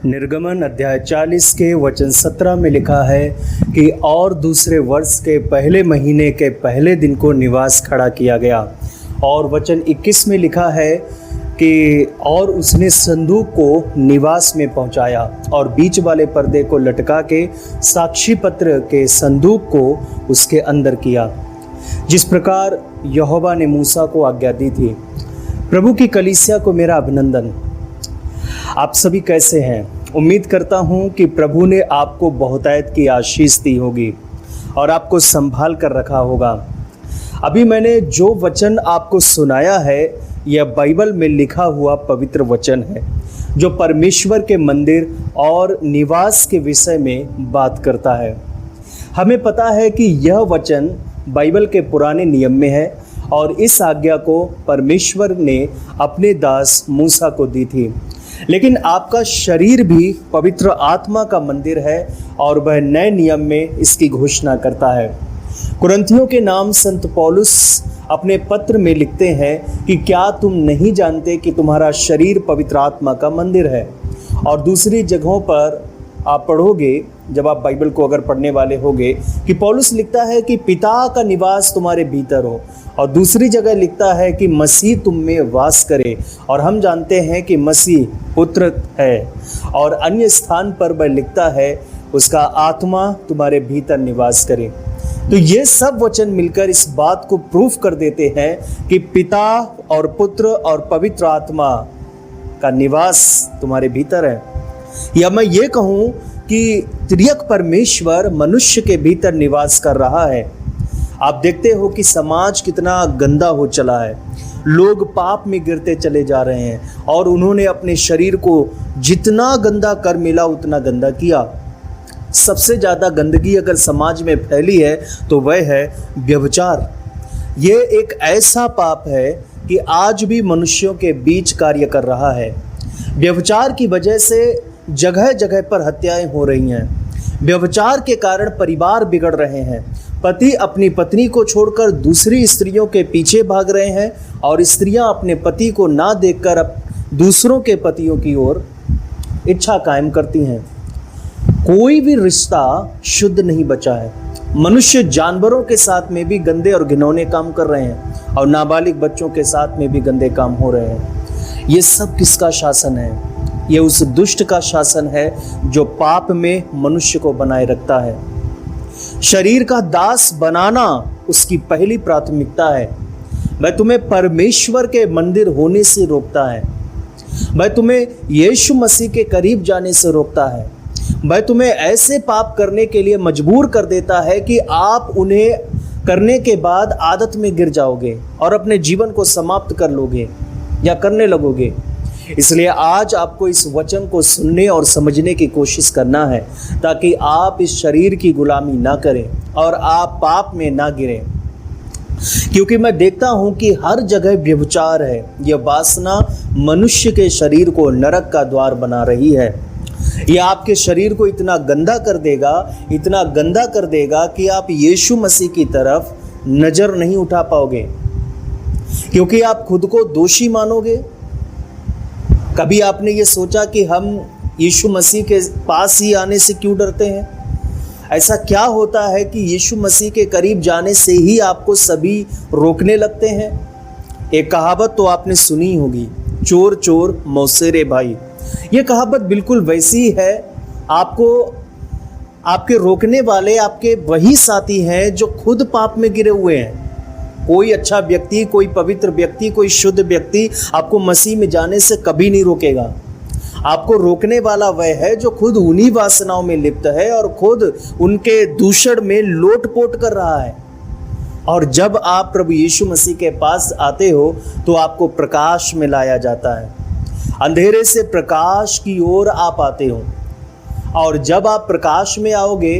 निर्गमन अध्याय 40 के वचन 17 में लिखा है कि और दूसरे वर्ष के पहले महीने के पहले दिन को निवास खड़ा किया गया। और वचन 21 में लिखा है कि और उसने संदूक को निवास में पहुंचाया और बीच वाले पर्दे को लटका के साक्षी पत्र के संदूक को उसके अंदर किया, जिस प्रकार यहोवा ने मूसा को आज्ञा दी थी। प्रभु की कलीसिया को मेरा अभिनंदन। आप सभी कैसे हैं? उम्मीद करता हूं कि प्रभु ने आपको बहुतायत की आशीष दी होगी और आपको संभाल कर रखा होगा। अभी मैंने जो वचन आपको सुनाया है यह बाइबल में लिखा हुआ पवित्र वचन है, जो परमेश्वर के मंदिर और निवास के विषय में बात करता है। हमें पता है कि यह वचन बाइबल के पुराने नियम में है और इस आज्ञा को परमेश्वर ने अपने दास मूसा को दी थी। लेकिन आपका शरीर भी पवित्र आत्मा का मंदिर है और वह नए नियम में इसकी घोषणा करता है। कुरिन्थियों के नाम संत पौलुस अपने पत्र में लिखते हैं कि क्या तुम नहीं जानते कि तुम्हारा शरीर पवित्र आत्मा का मंदिर है। और दूसरी जगहों पर आप पढ़ोगे, जब आप बाइबल को अगर पढ़ने वाले होगे, कि पौलुस लिखता है कि पिता का निवास तुम्हारे भीतर हो, और दूसरी जगह लिखता है कि मसीह तुम में वास करे, और हम जानते हैं कि मसीह पुत्र है। और अन्य स्थान पर वह लिखता है उसका आत्मा तुम्हारे भीतर निवास करे। तो ये सब वचन मिलकर इस बात को प्रूफ कर देते हैं कि पिता और पुत्र और पवित्र आत्मा का निवास तुम्हारे भीतर है। या मैं ये कहूँ कि त्रियक परमेश्वर मनुष्य के भीतर निवास कर रहा है। आप देखते हो कि समाज कितना गंदा हो चला है। लोग पाप में गिरते चले जा रहे हैं और उन्होंने अपने शरीर को जितना गंदा कर मिला उतना गंदा किया। सबसे ज़्यादा गंदगी अगर समाज में फैली है तो वह है व्यभिचार। ये एक ऐसा पाप है कि आज भी मनुष्यों के बीच कार्य कर रहा है। व्यभिचार की वजह से जगह जगह पर हत्याएं हो रही हैं। व्यभिचार के कारण परिवार बिगड़ रहे हैं। पति अपनी पत्नी को छोड़कर दूसरी स्त्रियों के पीछे भाग रहे हैं और स्त्रियां अपने पति को ना देखकर अब दूसरों के पतियों की ओर इच्छा कायम करती हैं। कोई भी रिश्ता शुद्ध नहीं बचा है। मनुष्य जानवरों के साथ में भी गंदे और घिनौने काम कर रहे हैं और नाबालिग बच्चों के साथ में भी गंदे काम हो रहे हैं। ये सब किसका शासन है? ये उस दुष्ट का शासन है जो पाप में मनुष्य को बनाए रखता है। शरीर का दास बनाना उसकी पहली प्राथमिकता है। वह तुम्हें परमेश्वर के मंदिर होने से रोकता है। वह तुम्हें यीशु मसीह के करीब जाने से रोकता है। वह तुम्हें ऐसे पाप करने के लिए मजबूर कर देता है कि आप उन्हें करने के बाद आदत में गिर जाओगे और अपने जीवन को समाप्त कर लोगे या करने लगोगे। इसलिए आज आपको इस वचन को सुनने और समझने की कोशिश करना है ताकि आप इस शरीर की गुलामी ना करें और आप पाप में ना गिरें। क्योंकि मैं देखता हूं कि हर जगह व्यभिचार है। यह वासना मनुष्य के शरीर को नरक का द्वार बना रही है। यह आपके शरीर को इतना गंदा कर देगा कि आप यीशु मसीह की तरफ नजर नहीं उठा पाओगे, क्योंकि आप खुद को दोषी मानोगे। कभी आपने ये सोचा कि हम यीशु मसीह के पास ही आने से क्यों डरते हैं? ऐसा क्या होता है कि यीशु मसीह के करीब जाने से ही आपको सभी रोकने लगते हैं? एक कहावत तो आपने सुनी होगी, चोर चोर मौसेरे भाई। ये कहावत बिल्कुल वैसी है। आपके रोकने वाले आपके वही साथी हैं जो खुद पाप में गिरे हुए हैं। कोई अच्छा व्यक्ति, कोई पवित्र व्यक्ति, कोई शुद्ध व्यक्ति आपको मसीह में जाने से कभी नहीं रोकेगा। आपको रोकने वाला वह है जो खुद उन्हीं वासनाओं में लिप्त है और खुद उनके दूषण में लोटपोट कर रहा है। और जब आप प्रभु यीशु मसीह के पास आते हो तो आपको प्रकाश में लाया जाता है। अंधेरे से प्रकाश की ओर आप आते हो और जब आप प्रकाश में आओगे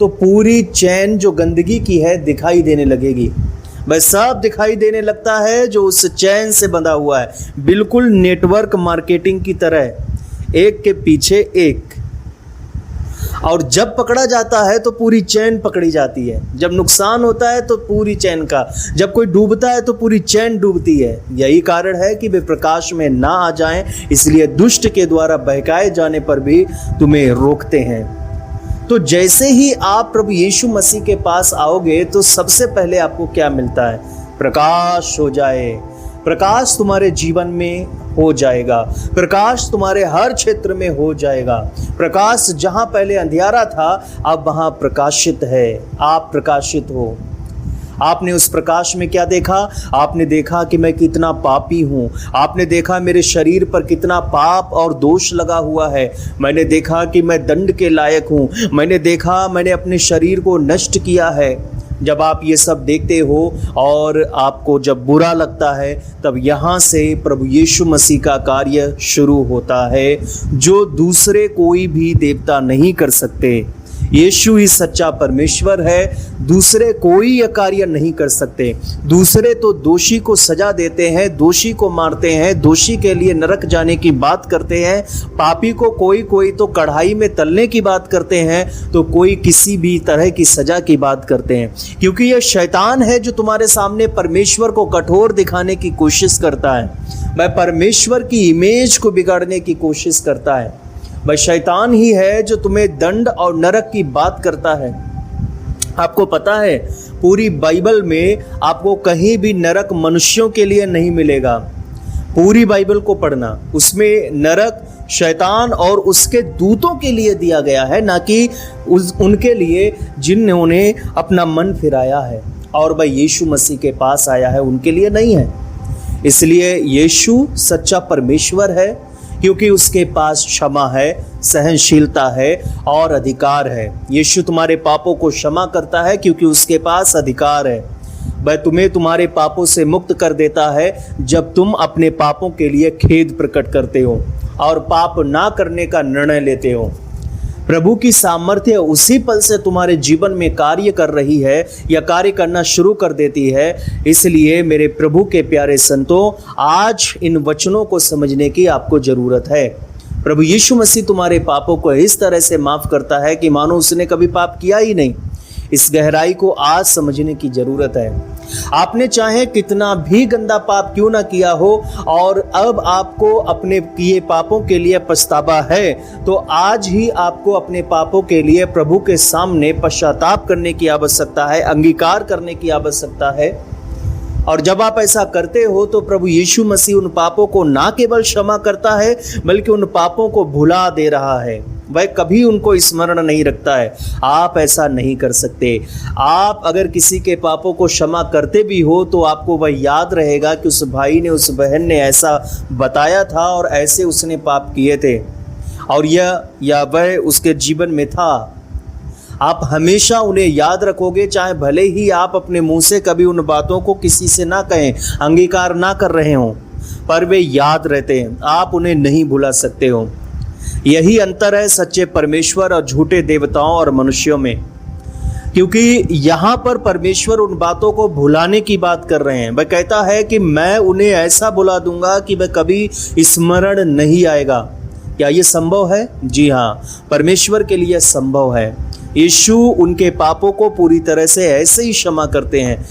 तो पूरी चैन जो गंदगी की है दिखाई देने लगेगी। वह सब दिखाई देने लगता है जो उस चैन से बंधा हुआ है, बिल्कुल नेटवर्क मार्केटिंग की तरह, एक के पीछे एक। और जब पकड़ा जाता है तो पूरी चैन पकड़ी जाती है, जब नुकसान होता है तो पूरी चैन का, जब कोई डूबता है तो पूरी चैन डूबती है। यही कारण है कि वे प्रकाश में ना आ जाएं, इसलिए दुष्ट के द्वारा बहकाए जाने पर भी तुम्हें रोकते हैं। तो जैसे ही आप प्रभु यीशु मसीह के पास आओगे तो सबसे पहले आपको क्या मिलता है? प्रकाश हो जाए। प्रकाश तुम्हारे जीवन में हो जाएगा, प्रकाश तुम्हारे हर क्षेत्र में हो जाएगा। प्रकाश जहां पहले अंधियारा था अब वहां प्रकाशित है, आप प्रकाशित हो। आपने उस प्रकाश में क्या देखा? आपने देखा कि मैं कितना पापी हूं, आपने देखा मेरे शरीर पर कितना पाप और दोष लगा हुआ है, मैंने देखा कि मैं दंड के लायक हूं, मैंने देखा मैंने अपने शरीर को नष्ट किया है। जब आप ये सब देखते हो और आपको जब बुरा लगता है, तब यहाँ से प्रभु यीशु मसीह का कार्य शुरू होता है जो दूसरे कोई भी देवता नहीं कर सकते। यीशु ही सच्चा परमेश्वर है, दूसरे कोई यह कार्य नहीं कर सकते। दूसरे तो दोषी को सजा देते हैं, दोषी को मारते हैं, दोषी के लिए नरक जाने की बात करते हैं, पापी को कोई तो कढ़ाई में तलने की बात करते हैं, तो कोई किसी भी तरह की सजा की बात करते हैं। क्योंकि यह शैतान है जो तुम्हारे सामने परमेश्वर को कठोर दिखाने की कोशिश करता है, वह परमेश्वर की इमेज को बिगाड़ने की कोशिश करता है। वह शैतान ही है जो तुम्हें दंड और नरक की बात करता है। आपको पता है पूरी बाइबल में आपको कहीं भी नरक मनुष्यों के लिए नहीं मिलेगा। पूरी बाइबल को पढ़ना, उसमें नरक शैतान और उसके दूतों के लिए दिया गया है, ना कि उनके लिए जिन्होंने अपना मन फिराया है और वह यीशु मसीह के पास आया है, उनके लिए नहीं है। इसलिए यीशु सच्चा परमेश्वर है क्योंकि उसके पास क्षमा है, सहनशीलता है और अधिकार है। यीशु तुम्हारे पापों को क्षमा करता है क्योंकि उसके पास अधिकार है। वह तुम्हें तुम्हारे पापों से मुक्त कर देता है जब तुम अपने पापों के लिए खेद प्रकट करते हो और पाप ना करने का निर्णय लेते हो। प्रभु की सामर्थ्य उसी पल से तुम्हारे जीवन में कार्य कर रही है या कार्य करना शुरू कर देती है। इसलिए मेरे प्रभु के प्यारे संतों, आज इन वचनों को समझने की आपको जरूरत है। प्रभु यीशु मसीह तुम्हारे पापों को इस तरह से माफ करता है कि मानो उसने कभी पाप किया ही नहीं। इस गहराई को आज समझने की जरूरत है। आपने चाहे कितना भी गंदा पाप क्यों ना किया हो और अब आपको अपने किए पापों के लिए पछतावा है, तो आज ही आपको अपने पापों के लिए प्रभु के सामने पश्चाताप करने की आवश्यकता है, अंगीकार करने की आवश्यकता है। और जब आप ऐसा करते हो तो प्रभु यीशु मसीह उन पापों को ना केवल क्षमा करता है बल्कि उन पापों को भुला दे रहा है। वह कभी उनको स्मरण नहीं रखता है। आप ऐसा नहीं कर सकते। आप अगर किसी के पापों को क्षमा करते भी हो तो आपको वह याद रहेगा कि उस भाई ने, उस बहन ने ऐसा बताया था और ऐसे उसने पाप किए थे और यह वह उसके जीवन में था। आप हमेशा उन्हें याद रखोगे, चाहे भले ही आप अपने मुंह से कभी उन बातों को किसी से ना कहें, अंगीकार ना कर रहे हों, पर वे याद रहते हैं। आप उन्हें नहीं भुला सकते हो। यही अंतर है सच्चे परमेश्वर और झूठे देवताओं और मनुष्यों में, क्योंकि यहाँ पर परमेश्वर उन बातों को भुलाने की बात कर रहे हैं। वह कहता है कि मैं उन्हें ऐसा भुला दूंगा कि वह कभी स्मरण नहीं आएगा। क्या ये संभव है? जी हाँ, परमेश्वर के लिए संभव है। यीशु उनके पापों को पूरी तरह से ऐसे ही क्षमा करते हैं।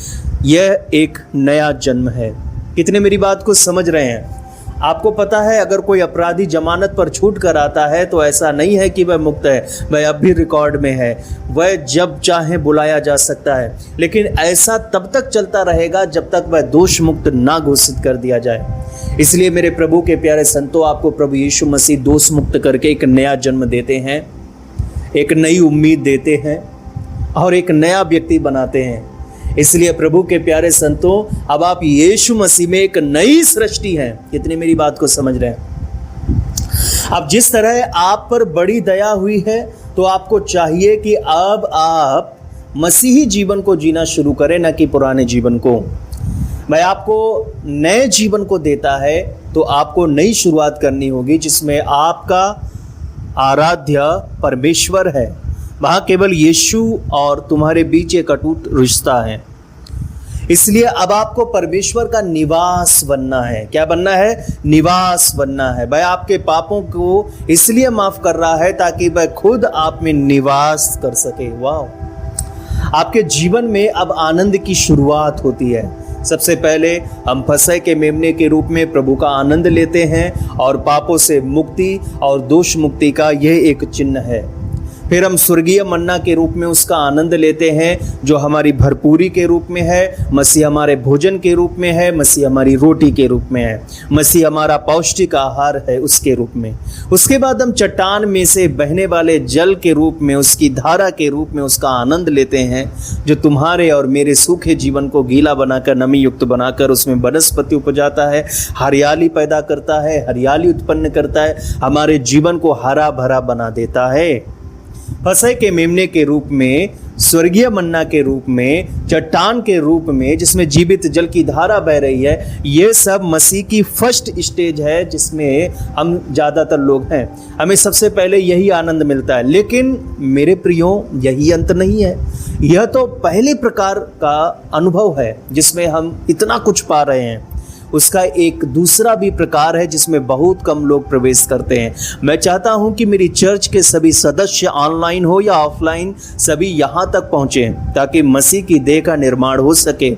यह एक नया जन्म है। कितने मेरी बात को समझ रहे हैं? आपको पता है अगर कोई अपराधी जमानत पर छूट कर आता है तो ऐसा नहीं है कि वह मुक्त है, वह अब भी रिकॉर्ड में है, वह जब चाहे बुलाया जा सकता है। लेकिन ऐसा तब तक चलता रहेगा जब तक वह दोष मुक्त ना घोषित कर दिया जाए। इसलिए मेरे प्रभु के प्यारे संतों, आपको प्रभु यीशु मसीह दोष मुक्त करके एक नया जन्म देते हैं, एक नई उम्मीद देते हैं और एक नया व्यक्ति बनाते हैं। इसलिए प्रभु के प्यारे संतों, अब आप यीशु मसीह में एक नई सृष्टि हैं। कितनी मेरी बात को समझ रहे हैं? अब जिस तरह आप पर बड़ी दया हुई है तो आपको चाहिए कि अब आप मसीही जीवन को जीना शुरू करें, न कि पुराने जीवन को। मैं आपको नए जीवन को देता है तो आपको नई शुरुआत करनी होगी जिसमें आपका आराध्य परमेश्वर है। वहाँ केवल यीशु और तुम्हारे बीच एक अटूट रिश्ता है। इसलिए अब आपको परमेश्वर का निवास बनना है। क्या बनना है? निवास बनना है। वह आपके पापों को इसलिए माफ कर रहा है ताकि वह खुद आप में निवास कर सके। वाह! आपके जीवन में अब आनंद की शुरुआत होती है। सबसे पहले हम फसह के मेमने के रूप में प्रभु का आनंद लेते हैं और पापों से मुक्ति और दोष मुक्ति का यह एक चिन्ह है। फिर हम स्वर्गीय मन्ना के रूप में उसका आनंद लेते हैं जो हमारी भरपूरी के रूप में है। मसीह हमारे भोजन के रूप में है, मसीह हमारी रोटी के रूप में है, मसीह हमारा पौष्टिक आहार है उसके रूप में। उसके बाद हम चट्टान में से बहने वाले जल के रूप में, उसकी धारा के रूप में उसका आनंद लेते हैं जो तुम्हारे और मेरे सूखे जीवन को गीला बनाकर, नमी युक्त बनाकर उसमें वनस्पति उपजाता है, हरियाली पैदा करता है, हरियाली उत्पन्न करता है, हमारे जीवन को हरा भरा बना देता है। फसह के मेमने के रूप में, स्वर्गीय मन्ना के रूप में, चट्टान के रूप में जिसमें जीवित जल की धारा बह रही है, ये सब मसीह की फर्स्ट स्टेज है जिसमें हम ज़्यादातर लोग हैं। हमें सबसे पहले यही आनंद मिलता है। लेकिन मेरे प्रियो, यही अंत नहीं है। यह तो पहले प्रकार का अनुभव है जिसमें हम इतना कुछ पा रहे हैं। उसका एक दूसरा भी प्रकार है जिसमें बहुत कम लोग प्रवेश करते हैं। मैं चाहता हूं कि मेरी चर्च के सभी सदस्य, ऑनलाइन हो या ऑफलाइन, सभी यहां तक पहुंचे ताकि मसीह की देह का निर्माण हो सके।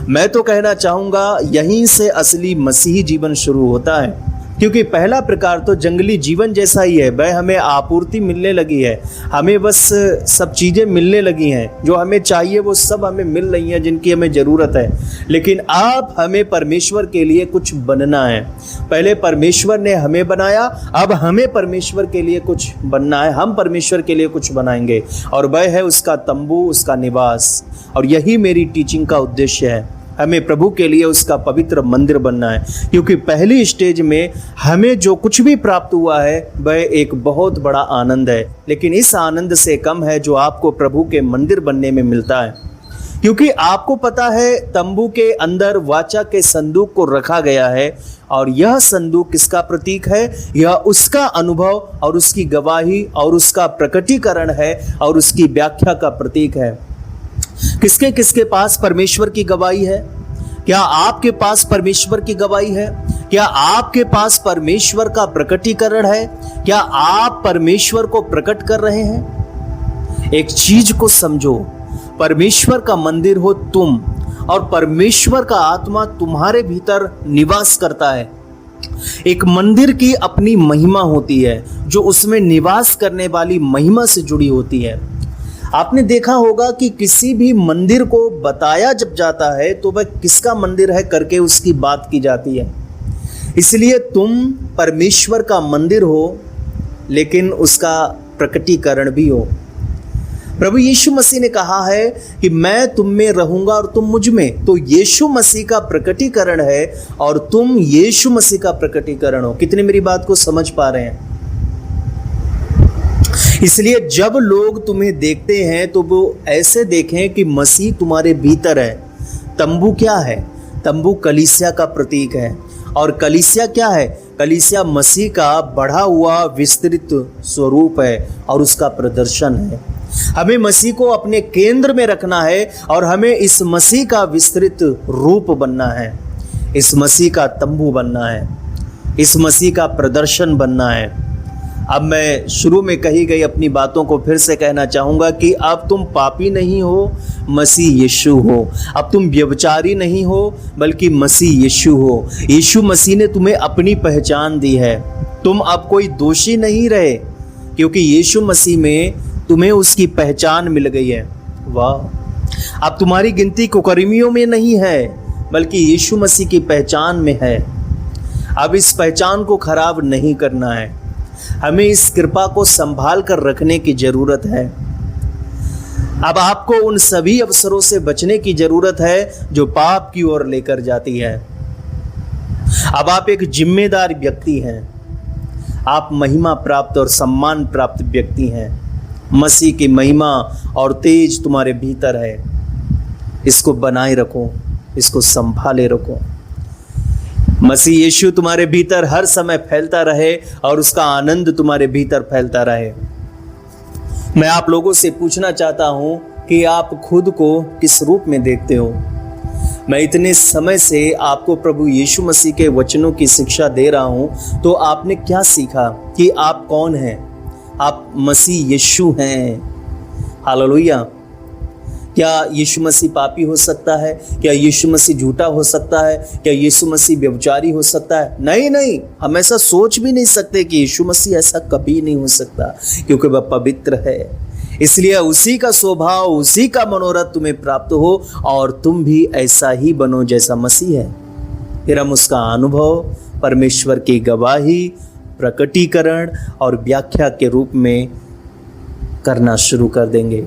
मैं तो कहना चाहूँगा यहीं से असली मसीही जीवन शुरू होता है, क्योंकि पहला प्रकार तो जंगली जीवन जैसा ही है। वह हमें आपूर्ति मिलने लगी है, हमें बस सब चीज़ें मिलने लगी हैं, जो हमें चाहिए वो सब हमें मिल रही हैं जिनकी हमें ज़रूरत है। लेकिन अब हमें परमेश्वर के लिए कुछ बनना है। पहले परमेश्वर ने हमें बनाया, अब हमें परमेश्वर के लिए कुछ बनना है। हम परमेश्वर के लिए कुछ बनाएंगे और वह है उसका तंबू, उसका निवास। और यही मेरी टीचिंग का उद्देश्य है। हमें प्रभु के लिए उसका पवित्र मंदिर बनना है, क्योंकि पहली स्टेज में हमें जो कुछ भी प्राप्त हुआ है वह एक बहुत बड़ा आनंद है, लेकिन इस आनंद से कम है जो आपको प्रभु के मंदिर बनने में मिलता है। क्योंकि आपको पता है तंबू के अंदर वाचा के संदूक को रखा गया है, और यह संदूक किसका प्रतीक है? यह उसका अनुभव और उसकी गवाही और उसका प्रकटीकरण है और उसकी व्याख्या का प्रतीक है। किसके किसके पास परमेश्वर की गवाही है? क्या आपके पास परमेश्वर की गवाही है? क्या आपके पास परमेश्वर का प्रकटीकरण है? क्या आप परमेश्वर को प्रकट कर रहे हैं? एक चीज को समझो, परमेश्वर का मंदिर हो तुम, और परमेश्वर का आत्मा तुम्हारे भीतर निवास करता है। एक मंदिर की अपनी महिमा होती है जो उसमें निवास करने वाली महिमा से जुड़ी होती है। आपने देखा होगा कि किसी भी मंदिर को बताया जब जाता है तो वह किसका मंदिर है करके उसकी बात की जाती है। इसलिए तुम परमेश्वर का मंदिर हो, लेकिन उसका प्रकटीकरण भी हो। प्रभु यीशु मसीह ने कहा है कि मैं तुम में रहूंगा और तुम मुझ में। तो यीशु मसीह का प्रकटीकरण है और तुम यीशु मसीह का प्रकटीकरण हो। कितने मेरी बात को समझ पा रहे हैं? इसलिए जब लोग तुम्हें देखते हैं तो वो ऐसे देखें कि मसीह तुम्हारे भीतर है। तंबू क्या है? तंबू कलीसिया का प्रतीक है। और कलीसिया क्या है? कलीसिया मसीह का बढ़ा हुआ विस्तृत स्वरूप है और उसका प्रदर्शन है। हमें मसीह को अपने केंद्र में रखना है और हमें इस मसीह का विस्तृत रूप बनना है, इस मसीह का तंबू बनना है, इस मसीह का प्रदर्शन बनना है। अब मैं शुरू में कही गई अपनी बातों को फिर से कहना चाहूँगा कि अब तुम पापी नहीं हो, मसीह यीशु हो। अब तुम व्यभिचारी नहीं हो, बल्कि मसीह यीशु हो। यीशु मसीह ने तुम्हें अपनी पहचान दी है। तुम अब कोई दोषी नहीं रहे, क्योंकि यीशु मसीह में तुम्हें उसकी पहचान मिल गई है। वाह! अब तुम्हारी गिनती कुकर्मियों में नहीं है, बल्कि यीशु मसीह की पहचान में है। अब इस पहचान को खराब नहीं करना है। हमें इस कृपा को संभाल कर रखने की जरूरत है। अब आपको उन सभी अवसरों से बचने की जरूरत है जो पाप की ओर लेकर जाती है। अब आप एक जिम्मेदार व्यक्ति हैं। आप महिमा प्राप्त और सम्मान प्राप्त व्यक्ति हैं। मसीह की महिमा और तेज तुम्हारे भीतर है। इसको बनाए रखो, इसको संभाले रखो। मसीह यीशु तुम्हारे भीतर हर समय फैलता रहे और उसका आनंद तुम्हारे भीतर फैलता रहे। मैं आप लोगों से पूछना चाहता हूं कि आप खुद को किस रूप में देखते हो? मैं इतने समय से आपको प्रभु यीशु मसीह के वचनों की शिक्षा दे रहा हूं, तो आपने क्या सीखा कि आप कौन हैं? आप मसीह यीशु हैं। हालेलुया। क्या यीशु मसीह पापी हो सकता है? क्या यीशु मसीह झूठा हो सकता है? क्या यीशु मसीह व्यभिचारी हो सकता है? नहीं नहीं, हम ऐसा सोच भी नहीं सकते कि यीशु मसीह ऐसा कभी नहीं हो सकता, क्योंकि वह पवित्र है। इसलिए उसी का स्वभाव, उसी का मनोरथ तुम्हें प्राप्त हो और तुम भी ऐसा ही बनो जैसा मसीह है। फिर हम उसका अनुभव, परमेश्वर की गवाही, प्रकटीकरण और व्याख्या के रूप में करना शुरू कर देंगे।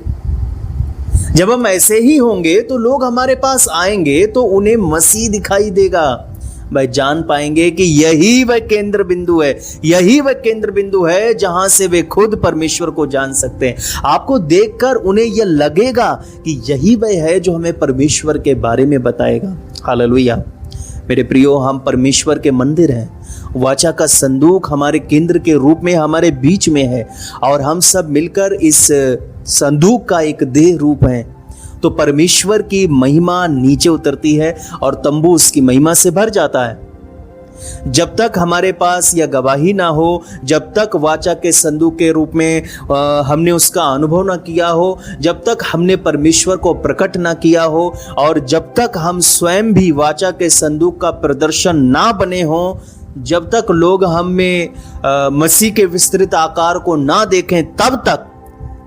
जब हम ऐसे ही होंगे तो लोग हमारे पास आएंगे तो उन्हें मसीह दिखाई देगा। वह जान पाएंगे कि यही वह केंद्र बिंदु है, यही वह केंद्र बिंदु है जहां से वे खुद परमेश्वर को जान सकते हैं। आपको देखकर उन्हें यह लगेगा कि यही वह है जो हमें परमेश्वर के बारे में बताएगा। हालेलुया। मेरे प्रियो, हम परमेश्वर के मंदिर हैं। वाचा का संदूक हमारे केंद्र के रूप में हमारे बीच में है और हम सब मिलकर इस संदूक का एक देह रूप है। तो परमेश्वर की महिमा नीचे उतरती है और तंबू उसकी महिमा से भर जाता है। जब तक हमारे पास यह गवाही ना हो, जब तक वाचा के संदूक के रूप में हमने उसका अनुभव ना किया हो, जब तक हमने परमेश्वर को प्रकट ना किया हो और जब तक हम स्वयं भी वाचा के संदूक का प्रदर्शन ना बने हो, जब तक लोग हम में मसीह के विस्तृत आकार को ना देखें, तब तक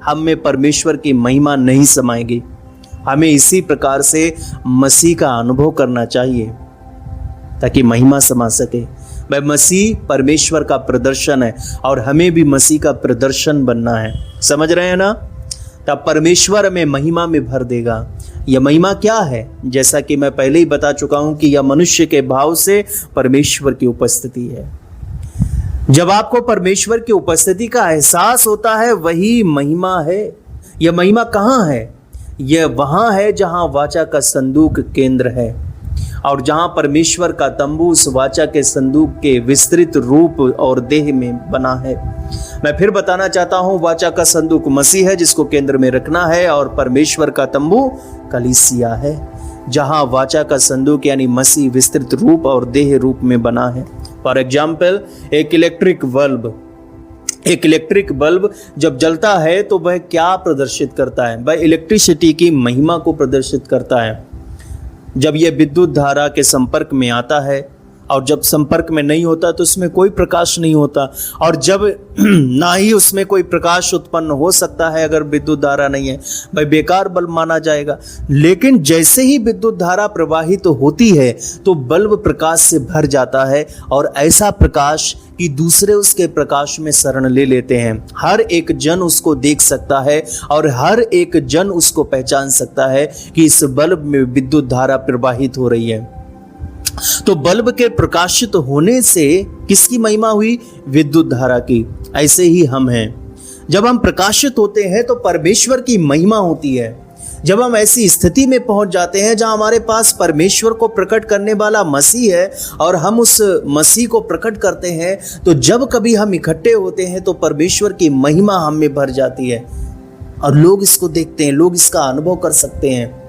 हम में परमेश्वर की महिमा नहीं समाएगी। हमें इसी प्रकार से मसीह का अनुभव करना चाहिए ताकि महिमा समा सके। वह मसीह परमेश्वर का प्रदर्शन है और हमें भी मसीह का प्रदर्शन बनना है। समझ रहे हैं ना? तब परमेश्वर हमें महिमा में भर देगा। यह महिमा क्या है? जैसा कि मैं पहले ही बता चुका हूं कि यह मनुष्य के भाव से परमेश्वर की उपस्थिति है। जब आपको परमेश्वर की उपस्थिति का एहसास होता है, वही महिमा है। यह महिमा कहाँ है? यह वहां है जहां वाचा का संदूक केंद्र है और जहां परमेश्वर का तंबू उस वाचा के संदूक के विस्तृत रूप और देह में बना है। मैं फिर बताना चाहता हूं, वाचा का संदूक मसीह है जिसको केंद्र में रखना है और परमेश्वर का तंबू कलीसिया है जहां वाचा का संदूक यानी मसीह विस्तृत रूप और देह रूप में बना है। फॉर एग्जाम्पल, एक इलेक्ट्रिक बल्ब जब जलता है तो वह क्या प्रदर्शित करता है? वह इलेक्ट्रिसिटी की महिमा को प्रदर्शित करता है। जब यह विद्युत धारा के संपर्क में आता है और जब संपर्क में नहीं होता तो उसमें कोई प्रकाश नहीं होता, और जब ना ही उसमें कोई प्रकाश उत्पन्न हो सकता है अगर विद्युत धारा नहीं है, भाई बेकार बल्ब माना जाएगा। लेकिन जैसे ही विद्युत धारा प्रवाहित तो होती है तो बल्ब प्रकाश से भर जाता है और ऐसा प्रकाश कि दूसरे उसके प्रकाश में शरण ले लेते हैं। हर एक जन उसको देख सकता है और हर एक जन उसको पहचान सकता है कि इस बल्ब में विद्युत धारा प्रवाहित हो रही है। तो बल्ब के प्रकाशित होने से किसकी महिमा हुई? विद्युत धारा की। ऐसे ही हम हैं। जब हम प्रकाशित होते हैं तो परमेश्वर की महिमा होती है। जब हम ऐसी स्थिति में पहुंच जाते हैं जहां हमारे पास परमेश्वर को प्रकट करने वाला मसीह है और हम उस मसीह को प्रकट करते हैं, तो जब कभी हम इकट्ठे होते हैं तो परमेश्वर की महिमा हम में भर जाती है और लोग इसको देखते हैं, लोग इसका अनुभव कर सकते हैं।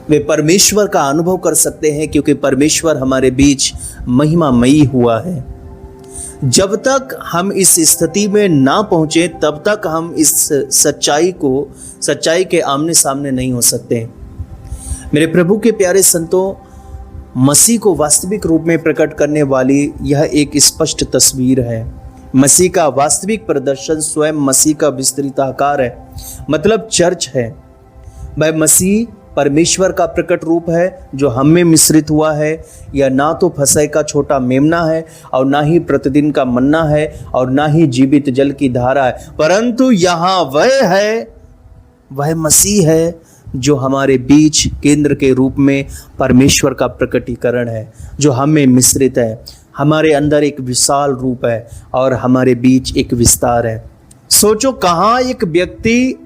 वे परमेश्वर का अनुभव कर सकते हैं क्योंकि परमेश्वर हमारे बीच महिमामयी हुआ है। जब तक हम इस स्थिति में ना पहुंचे तब तक हम इस सच्चाई के आमने सामने नहीं हो सकते। मेरे प्रभु के प्यारे संतों, मसीह को वास्तविक रूप में प्रकट करने वाली यह एक स्पष्ट तस्वीर है। मसीह का वास्तविक प्रदर्शन स्वयं मसीह का विस्तृत आकार है, मतलब चर्च है। वह मसीह परमेश्वर का प्रकट रूप है जो हम में मिश्रित हुआ है। यह ना तो फसह का छोटा मेमना है और ना ही प्रतिदिन का मन्ना है और ना ही जीवित जल की धारा है, परंतु यहाँ वह है, वह मसीह है जो हमारे बीच केंद्र के रूप में परमेश्वर का प्रकटीकरण है, जो हम में मिश्रित है। हमारे अंदर एक विशाल रूप है और हमारे बीच एक विस्तार है। सोचो, कहाँ एक व्यक्ति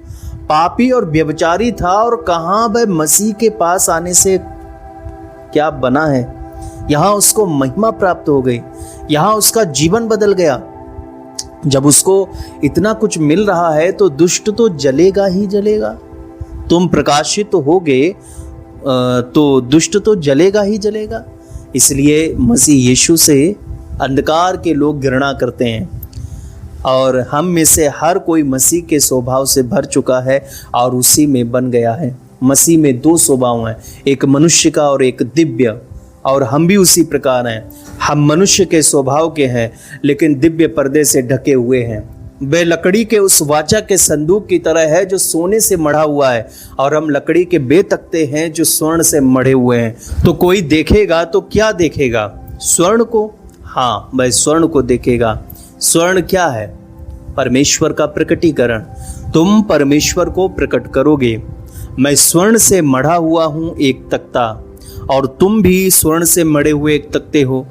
पापी और व्यभिचारी था और कहां वह मसीह के पास आने से क्या बना है। यहां उसको महिमा प्राप्त हो गई, यहां उसका जीवन बदल गया। जब उसको इतना कुछ मिल रहा है तो दुष्ट तो जलेगा ही जलेगा। तुम प्रकाशित होगे तो दुष्ट तो जलेगा ही जलेगा। इसलिए मसीह यीशु से अंधकार के लोग घृणा करते हैं, और हम में से हर कोई मसीह के स्वभाव से भर चुका है और उसी में बन गया है। मसीह में दो स्वभाव हैं, एक मनुष्य का और एक दिव्य, और हम भी उसी प्रकार हैं। हम मनुष्य के स्वभाव के हैं लेकिन दिव्य पर्दे से ढके हुए हैं। वे लकड़ी के उस वाचा के संदूक की तरह है जो सोने से मढ़ा हुआ है, और हम लकड़ी के बेतख्ते हैं जो स्वर्ण से मढ़े हुए हैं। तो कोई देखेगा तो क्या देखेगा? स्वर्ण को? हाँ, वह स्वर्ण को देखेगा। स्वर्ण क्या है? परमेश्वर का प्रकटीकरण। तुम परमेश्वर को प्रकट करोगे। मैं स्वर्ण से मढ़ा हुआ हूँ एक तख्ता, और तुम भी स्वर्ण से मढ़े हुए एक तख्ते हो।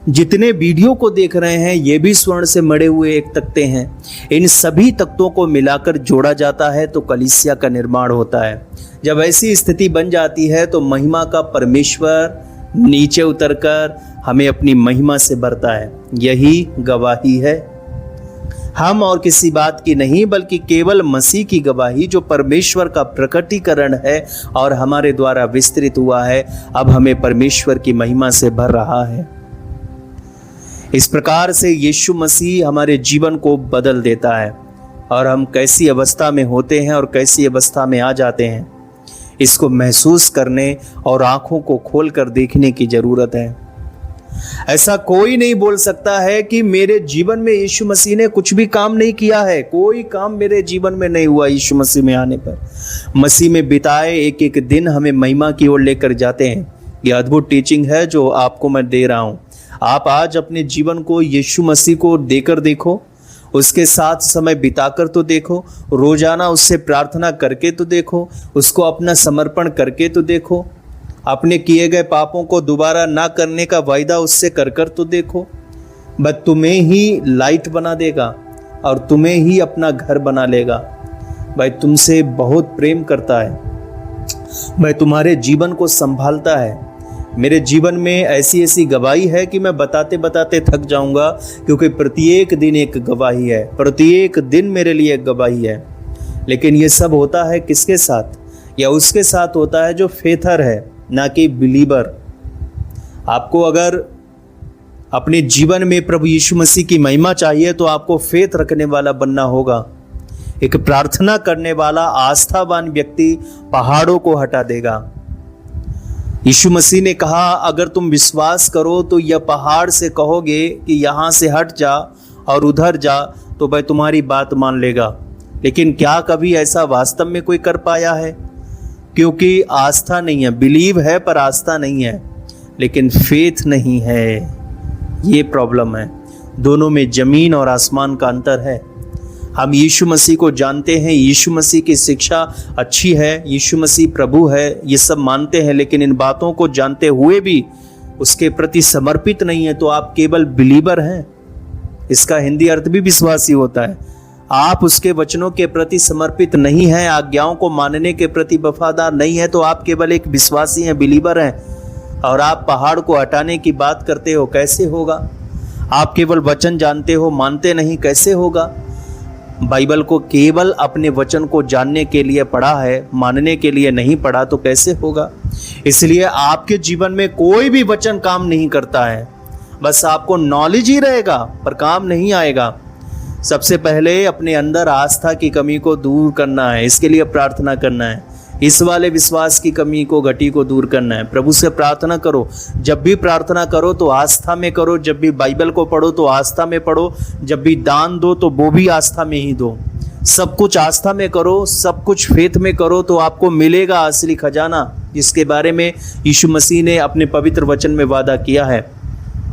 जितने वीडियो को देख रहे हैं ये भी स्वर्ण से मढ़े हुए एक तख्ते हैं। इन सभी तख्तों को मिलाकर जोड़ा जाता है तो कलीसिया का निर्माण होता है। जब ऐसी स्थिति बन जाती है तो महिमा का परमेश्वर नीचे उतरकर हमें अपनी महिमा से भरता है। यही गवाही है, हम और किसी बात की नहीं बल्कि केवल मसीह की गवाही, जो परमेश्वर का प्रकटीकरण है और हमारे द्वारा विस्तृत हुआ है, अब हमें परमेश्वर की महिमा से भर रहा है। इस प्रकार से यीशु मसीह हमारे जीवन को बदल देता है, और हम कैसी अवस्था में होते हैं और कैसी अवस्था में आ जाते हैं, इसको महसूस करने और आंखों को खोलकर देखने की जरूरत है। ऐसा कोई नहीं बोल सकता है कि मेरे जीवन में यीशु मसीह ने कुछ भी काम नहीं किया है। कोई काम मेरे जीवन में नहीं हुआ यीशु मसीह में आने पर। मसीह में बिताए एक एक दिन हमें महिमा की ओर लेकर जाते हैं। यह अद्भुत टीचिंग है जो आपको मैं दे रहा हूं। आप आज अपने जीवन को यीशु मसीह को देकर देखो, उसके साथ समय बिताकर तो देखो, रोजाना उससे प्रार्थना करके तो देखो, उसको अपना समर्पण करके तो देखो, अपने किए गए पापों को दोबारा ना करने का वायदा उससे कर कर तो देखो। वह तुम्हें ही लाइट बना देगा और तुम्हें ही अपना घर बना लेगा। भाई तुमसे बहुत प्रेम करता है, वह तुम्हारे जीवन को संभालता है। मेरे जीवन में ऐसी ऐसी गवाही है कि मैं बताते बताते थक जाऊंगा, क्योंकि प्रत्येक दिन एक गवाही है, प्रत्येक दिन मेरे लिए एक गवाही है। लेकिन ये सब होता है किसके साथ? या उसके साथ होता है जो फेथर है, ना कि बिलीवर। आपको अगर अपने जीवन में प्रभु यीशु मसीह की महिमा चाहिए तो आपको फेथ रखने वाला बनना होगा। एक प्रार्थना करने वाला आस्थावान व्यक्ति पहाड़ों को हटा देगा। यीशु मसीह ने कहा, अगर तुम विश्वास करो तो यह पहाड़ से कहोगे कि यहाँ से हट जा और उधर जा, तो वह तुम्हारी बात मान लेगा। लेकिन क्या कभी ऐसा वास्तव में कोई कर पाया है? क्योंकि आस्था नहीं है। बिलीव है पर आस्था नहीं है, लेकिन फेथ नहीं है। ये प्रॉब्लम है। दोनों में जमीन और आसमान का अंतर है। हम यीशु मसीह को जानते हैं, यीशु मसीह की शिक्षा अच्छी है, यीशु मसीह प्रभु है, ये सब मानते हैं, लेकिन इन बातों को जानते हुए भी उसके प्रति समर्पित नहीं है तो आप केवल बिलीवर हैं। इसका हिंदी अर्थ भी विश्वासी होता है। आप उसके वचनों के प्रति समर्पित नहीं हैं, आज्ञाओं को मानने के प्रति वफादार नहीं है, तो आप केवल एक विश्वासी हैं, बिलीवर हैं। और आप पहाड़ को हटाने की बात करते हो, कैसे होगा? आप केवल वचन जानते हो, मानते नहीं, कैसे होगा? बाइबल को केवल अपने वचन को जानने के लिए पढ़ा है, मानने के लिए नहीं पढ़ा, तो कैसे होगा? इसलिए आपके जीवन में कोई भी वचन काम नहीं करता है। बस आपको नॉलेज ही रहेगा पर काम नहीं आएगा। सबसे पहले अपने अंदर आस्था की कमी को दूर करना है, इसके लिए प्रार्थना करना है। इस वाले विश्वास की कमी को, घटी को दूर करना है। प्रभु से प्रार्थना करो। जब भी प्रार्थना करो तो आस्था में करो, जब भी बाइबल को पढ़ो तो आस्था में पढ़ो, जब भी दान दो तो वो भी आस्था में ही दो। सब कुछ आस्था में करो, सब कुछ फेथ में करो, तो आपको मिलेगा असली खजाना, जिसके बारे में यीशु मसीह ने अपने पवित्र वचन में वादा किया है।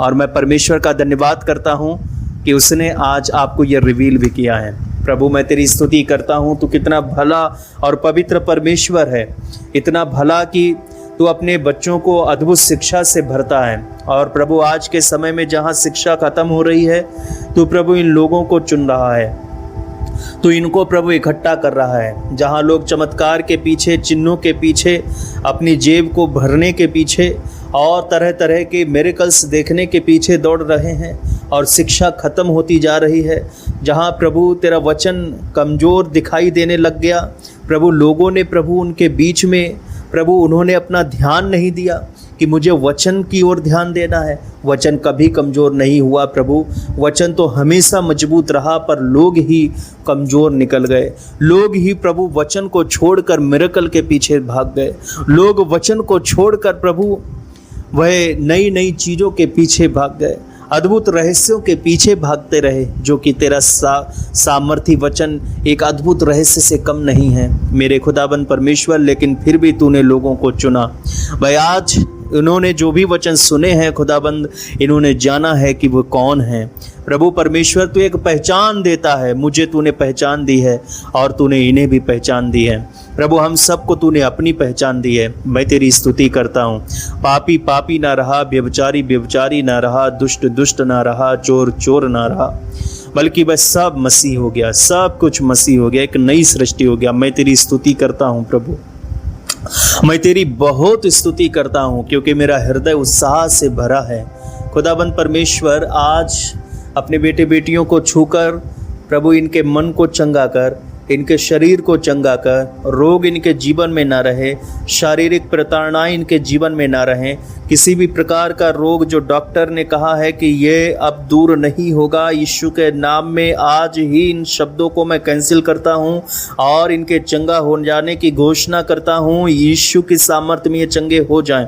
और मैं परमेश्वर का धन्यवाद करता हूँ कि उसने आज आपको यह रिवील भी किया है। प्रभु मैं तेरी स्तुति करता हूँ, तू कितना भला और पवित्र परमेश्वर है, इतना भला कि तू अपने बच्चों को अद्भुत शिक्षा से भरता है। और प्रभु आज के समय में जहाँ शिक्षा खत्म हो रही है, तू प्रभु इन लोगों को चुन रहा है, तो इनको प्रभु इकट्ठा कर रहा है। जहाँ लोग चमत्कार के पीछे, चिन्हों के पीछे, अपनी जेब को भरने के पीछे और तरह तरह के मिरेकल्स देखने के पीछे दौड़ रहे हैं और शिक्षा खत्म होती जा रही है, जहाँ प्रभु तेरा वचन कमज़ोर दिखाई देने लग गया, प्रभु लोगों ने प्रभु उनके बीच में प्रभु उन्होंने अपना ध्यान नहीं दिया कि मुझे वचन की ओर ध्यान देना है। वचन कभी कमज़ोर नहीं हुआ प्रभु, वचन तो हमेशा मजबूत रहा, पर लोग ही कमज़ोर निकल गए। लोग ही प्रभु वचन को छोड़कर मिरेकल के पीछे भाग गए। लोग वचन को छोड़कर प्रभु वह नई नई चीज़ों के पीछे भाग गए, अद्भुत रहस्यों के पीछे भागते रहे, जो कि तेरा सामर्थी वचन एक अद्भुत रहस्य से कम नहीं है मेरे खुदाबंद परमेश्वर। लेकिन फिर भी तूने लोगों को चुना भाई। आज इन्होंने जो भी वचन सुने हैं खुदाबंद, इन्होंने जाना है कि वो कौन है। प्रभु परमेश्वर तू एक पहचान देता है, मुझे तूने पहचान दी है और तूने इन्हें भी पहचान दी है। प्रभु हम सबको तूने अपनी पहचान दी है। मैं तेरी स्तुति करता हूँ। पापी पापी ना रहा, व्यभिचारी व्यभिचारी ना रहा, दुष्ट दुष्ट ना रहा, चोर चोर ना रहा, बल्कि बस सब मसीह हो गया, सब कुछ मसीह हो गया, एक नई सृष्टि हो गया। मैं तेरी स्तुति करता हूँ प्रभु, मैं तेरी बहुत स्तुति करता हूँ, क्योंकि मेरा हृदय उत्साह से भरा है। खुदाबंद परमेश्वर आज अपने बेटे बेटियों को छूकर प्रभु इनके मन को चंगा कर, इनके शरीर को चंगा कर, रोग इनके जीवन में ना रहे, शारीरिक प्रताड़नाएं इनके जीवन में ना रहें। किसी भी प्रकार का रोग जो डॉक्टर ने कहा है कि ये अब दूर नहीं होगा, यीशु के नाम में आज ही इन शब्दों को मैं कैंसिल करता हूँ और इनके चंगा हो जाने की घोषणा करता हूँ। यीशु की सामर्थ्य में ये चंगे हो जाएं।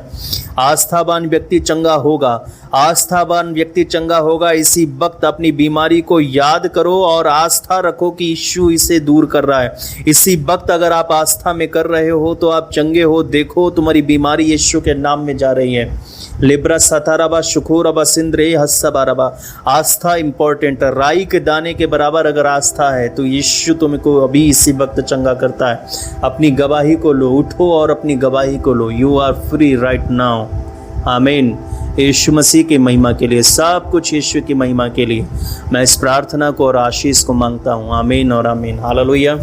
आस्थावान व्यक्ति चंगा होगा, आस्थावान व्यक्ति चंगा होगा। इसी वक्त अपनी बीमारी को याद करो और आस्था रखो कि यीशु इसे दूर कर रहा है। इसी वक्त अगर आप आस्था में कर रहे हो तो आप चंगे हो। देखो तुम्हारी बीमारी यीशु के नाम में जा रही है। लिब्रा सताराबा शुकुरबा सिंद्रे हस्सबारबा। आस्था इंपॉर्टेंट है। राई के दाने के बराबर अगर आस्था है तो यीशु तुमको अभी इसी वक्त चंगा करता है। अपनी गवाही को लो, उठो और अपनी गवाही को लो। You are free right now. आमीन। यीशु मसीह की महिमा के लिए, सब कुछ यीशु की महिमा के लिए मैं इस प्रार्थना को और आशीष को मांगता हूँ। आमीन और आमीन। हालेलुया।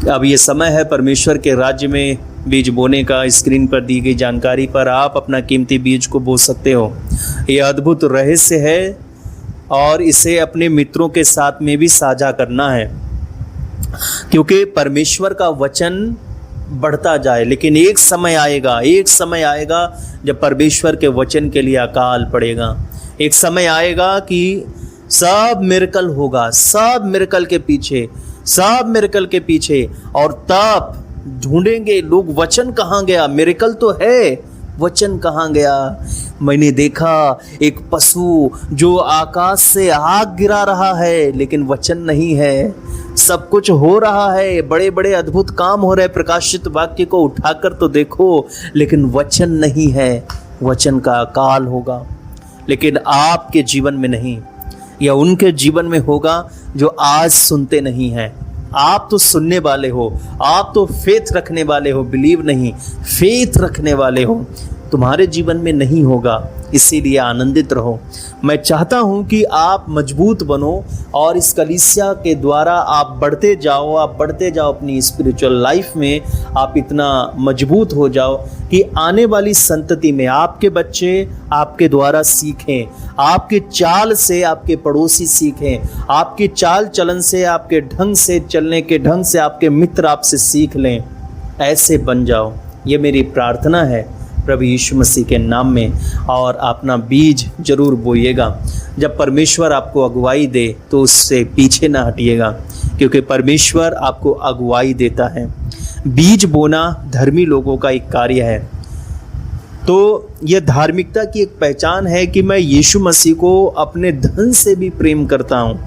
अब ये समय है परमेश्वर के राज्य में बीज बोने का। स्क्रीन पर दी गई जानकारी पर आप अपना कीमती बीज को बो सकते हो। ये अद्भुत रहस्य है और इसे अपने मित्रों के साथ में भी साझा करना है, क्योंकि परमेश्वर का वचन बढ़ता जाए। लेकिन एक समय आएगा जब परमेश्वर के वचन के लिए अकाल पड़ेगा। एक समय आएगा कि सब मिरेकल होगा, सब मिरेकल के पीछे और तब ढूंढेंगे लोग वचन कहाँ गया। मिरेकल तो है, वचन कहाँ गया। मैंने देखा एक पशु जो आकाश से आग गिरा रहा है, लेकिन वचन नहीं है। सब कुछ हो रहा है, बड़े बड़े अद्भुत काम हो रहे हैं, प्रकाशित वाक्य को उठाकर तो देखो, लेकिन वचन नहीं है। वचन का अकाल होगा, लेकिन आपके जीवन में नहीं, या उनके जीवन में होगा जो आज सुनते नहीं हैं। आप तो सुनने वाले हो, आप तो फेथ रखने वाले हो, बिलीव नहीं, फेथ रखने वाले हो। तुम्हारे जीवन में नहीं होगा, इसीलिए आनंदित रहो। मैं चाहता हूं कि आप मजबूत बनो और इस कलीसिया के द्वारा आप बढ़ते जाओ अपनी स्पिरिचुअल लाइफ में। आप इतना मजबूत हो जाओ कि आने वाली संतति में आपके बच्चे आपके द्वारा सीखें, आपके चाल से आपके पड़ोसी सीखें, आपकी चाल चलन से, आपके ढंग से चलने के ढंग से आपके मित्र आपसे सीख लें। ऐसे बन जाओ, ये मेरी प्रार्थना है प्रभु यीशु मसीह के नाम में। और अपना बीज जरूर बोइएगा। जब परमेश्वर आपको अगुवाई दे तो उससे पीछे ना हटिएगा, क्योंकि परमेश्वर आपको अगुवाई देता है। बीज बोना धर्मी लोगों का एक कार्य है। तो यह धार्मिकता की एक पहचान है कि मैं यीशु मसीह को अपने धन से भी प्रेम करता हूँ,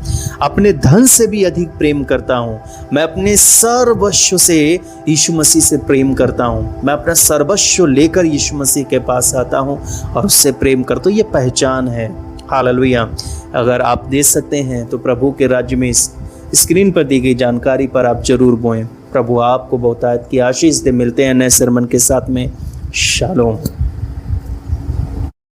अपने धन से भी अधिक प्रेम करता हूँ। मैं अपने सर्वस्व से यीशु मसीह से प्रेम करता हूँ। मैं अपना सर्वस्व लेकर यीशु मसीह के पास आता हूँ और उससे प्रेम करता हूँ। ये पहचान है। हालेलुया। अगर आप दे सकते हैं तो प्रभु के राज्य में स्क्रीन पर दी गई जानकारी पर आप जरूर बोएं। प्रभु आपको बहुतायत की आशीष दे। मिलते हैं नए सरमन के साथ में। शालोम।